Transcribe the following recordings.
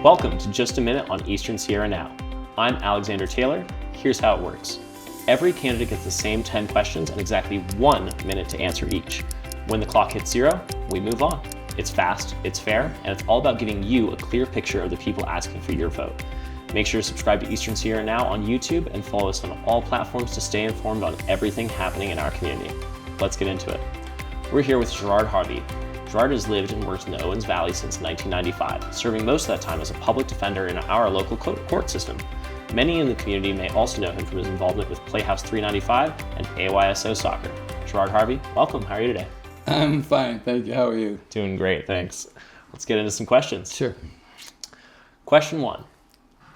Welcome to Just a Minute on Eastern Sierra Now. I'm Alexander Taylor. Here's how it works. Every candidate gets the same 10 questions and exactly 1 minute to answer each. When the clock hits 0, we move on. It's fast, it's fair, and it's all about giving you a clear picture of the people asking for your vote. Make sure to subscribe to Eastern Sierra Now on YouTube and follow us on all platforms to stay informed on everything happening in our community. Let's get into it. We're here with Gerard Harvey. Gerard has lived and worked in the Owens Valley since 1995, serving most of that time as a public defender in our local court system. Many in the community may also know him from his involvement with Playhouse 395 and AYSO soccer. Gerard Harvey, welcome. How are you today? I'm fine, thank you. How are you? Doing great, thanks. Let's get into some questions. Sure. Question 1.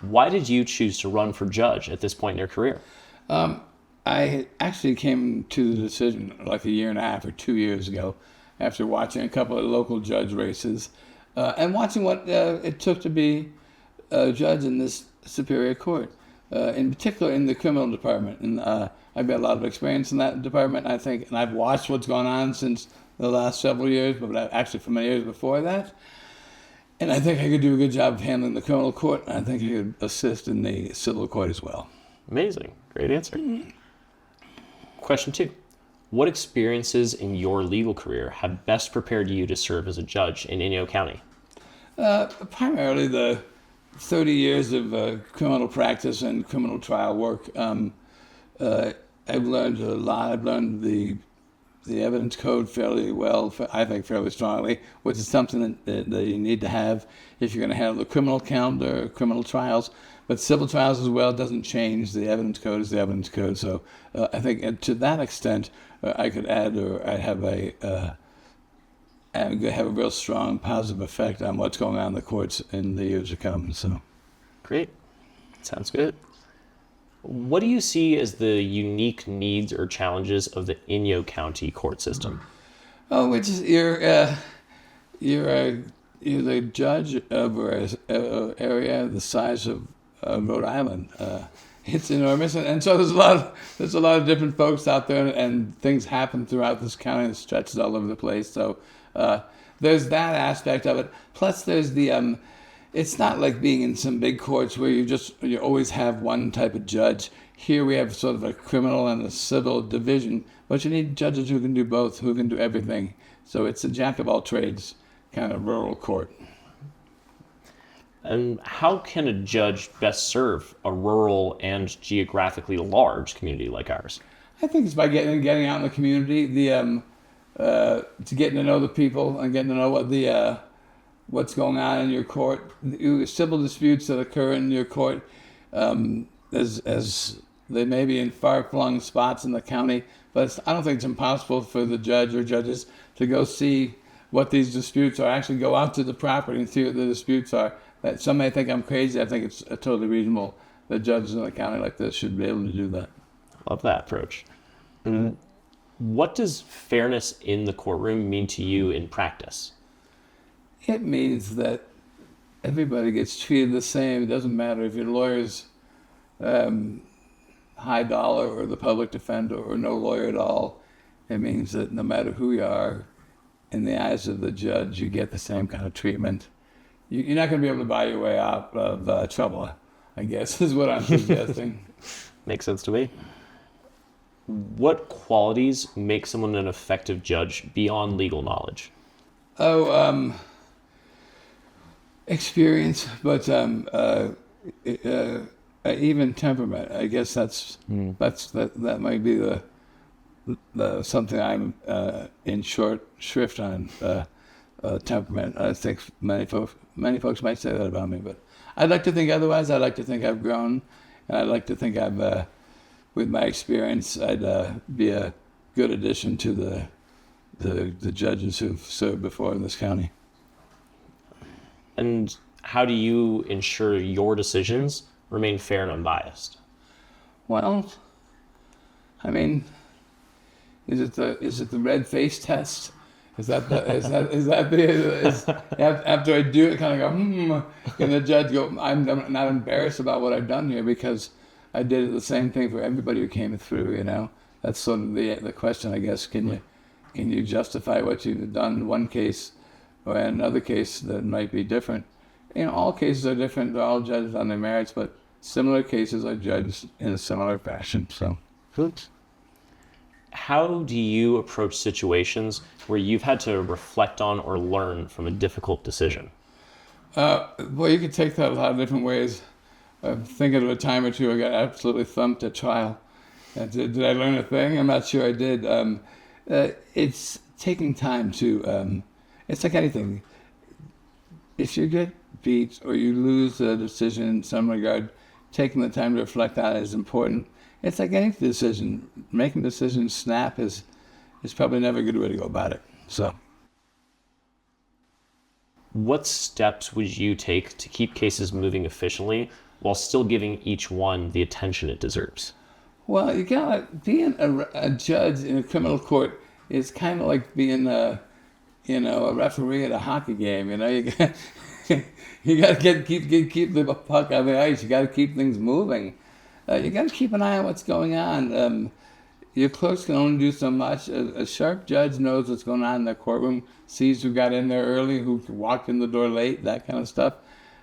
Why did you choose to run for judge at this point in your career? I actually came to the decision like a year and a half or 2 years ago after watching a couple of local judge races and watching what it took to be a judge in this superior court, in particular in the criminal department. And I've got a lot of experience in that department, I think, and I've watched what's gone on since the last several years, but actually for many years before that. And I think I could do a good job of handling the criminal court, and I think I could assist in the civil court as well. Amazing. Great answer. Question 2. What experiences in your legal career have best prepared you to serve as a judge in Inyo County? Primarily the 30 years of criminal practice and criminal trial work. I've learned a lot. I've learned the evidence code fairly well, I think fairly strongly, which is something that you need to have if you're going to handle the criminal calendar, criminal trials. But civil trials as well doesn't change. The evidence code is the evidence code. So I think to that extent, I could add, or I have a real strong positive effect on what's going on in the courts in the years to come. So, great, sounds good. What do you see as the unique needs or challenges of the Inyo County court system? Oh, which is you're the judge over an area the size of Rhode Island. It's enormous, and so there's a lot of different folks out there, and things happen throughout this county. It stretches all over the place. So there's that aspect of it. Plus, there's the it's not like being in some big courts where you always have one type of judge. Here we have sort of a criminal and a civil division, but you need judges who can do both, who can do everything. So it's a jack of all trades kind of rural court. And how can a judge best serve a rural and geographically large community like ours? I think it's by getting out in the community, to getting to know the people and getting to know what's going on in your court, civil disputes that occur in your court, as they may be in far-flung spots in the county. But I don't think it's impossible for the judge or judges to go see what these disputes are, actually go out to the property and see what the disputes are. That some may think I'm crazy. I think it's totally reasonable that judges in a county like this should be able to do that. Love that approach. And what does fairness in the courtroom mean to you in practice? It means that everybody gets treated the same. It doesn't matter if your lawyer's high dollar or the public defender or no lawyer at all. It means that no matter who you are, in the eyes of the judge, you get the same kind of treatment. You're not going to be able to buy your way out of trouble, I guess, is what I'm suggesting. Makes sense to me. What qualities make someone an effective judge beyond legal knowledge? Experience, but even temperament. I guess that might be the something I'm in short shrift on. Temperament. I think many folks might say that about me, but I'd like to think otherwise. I'd like to think I've grown, and I'd like to think I've, with my experience, I'd be a good addition to the judges who've served before in this county. And how do you ensure your decisions remain fair and unbiased? Well, I mean, is it the red face test? After I do it, kind of go, and the judge go, I'm not embarrassed about what I've done here because I did the same thing for everybody who came through, you know? That's sort of the question, I guess. Can you justify what you've done in one case or in another case that might be different? All cases are different. They're all judged on their merits, but similar cases are judged in a similar fashion. So, how do you approach situations where you've had to reflect on or learn from a difficult decision? Well, you could take that a lot of different ways. I'm thinking of a time or two I got absolutely thumped at trial. Did I learn a thing? I'm not sure I did. It's taking time to, it's like anything. If you get beat or you lose a decision in some regard, taking the time to reflect on it is important. It's like any decision. Making decisions snap is probably never a good way to go about it. So, what steps would you take to keep cases moving efficiently while still giving each one the attention it deserves? well, you gotta being a judge in a criminal court is kind of like being a referee at a hockey game. You got to keep the puck on the ice. You got to keep things moving. You got to keep an eye on what's going on. Your clerks can only do so much. A sharp judge knows what's going on in the courtroom, sees who got in there early, who walked in the door late, that kind of stuff.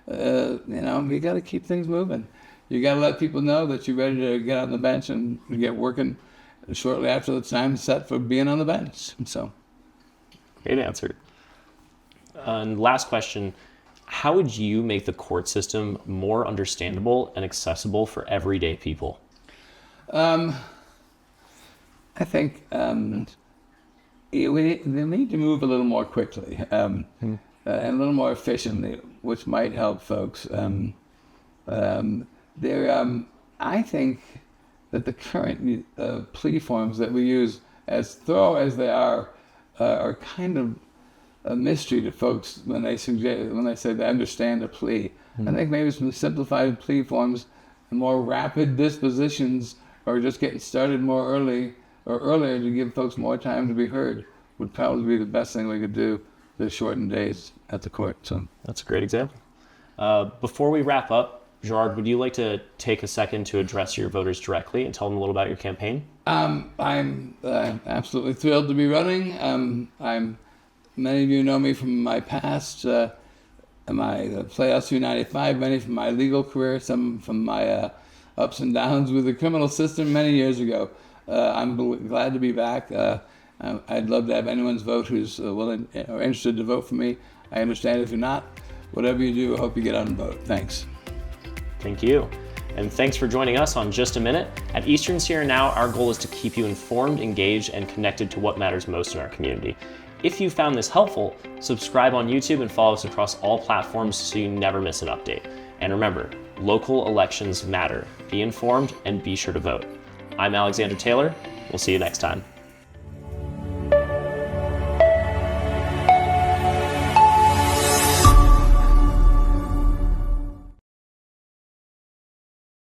You got to keep things moving. You got to let people know that you're ready to get on the bench and get working shortly after the time set for being on the bench. So, great answer. And last question, how would you make the court system more understandable and accessible for everyday people? I think they need to move a little more quickly and a little more efficiently, which might help folks. I think that the current plea forms that we use, as thorough as they are kind of a mystery to folks when they say they understand a plea. I think maybe some simplified plea forms and more rapid dispositions, or just getting started more early or earlier to give folks more time to be heard, would probably be the best thing we could do to shorten days at the court. So that's a great example. Before we wrap up, Gerard, would you like to take a second to address your voters directly and tell them a little about your campaign? I'm absolutely thrilled to be running. Many of you know me from my past, my Playhouse 95, many from my legal career, some from my ups and downs with the criminal system many years ago. I'm glad to be back. I'd love to have anyone's vote who's willing or interested to vote for me. I understand if you're not. Whatever you do, I hope you get out and vote. Thanks. Thank you. And thanks for joining us on Just a Minute. At Eastern Sierra Now, our goal is to keep you informed, engaged, and connected to what matters most in our community. If you found this helpful, subscribe on YouTube and follow us across all platforms so you never miss an update. And remember, local elections matter. Be informed and be sure to vote. I'm Alexander Taylor. We'll see you next time.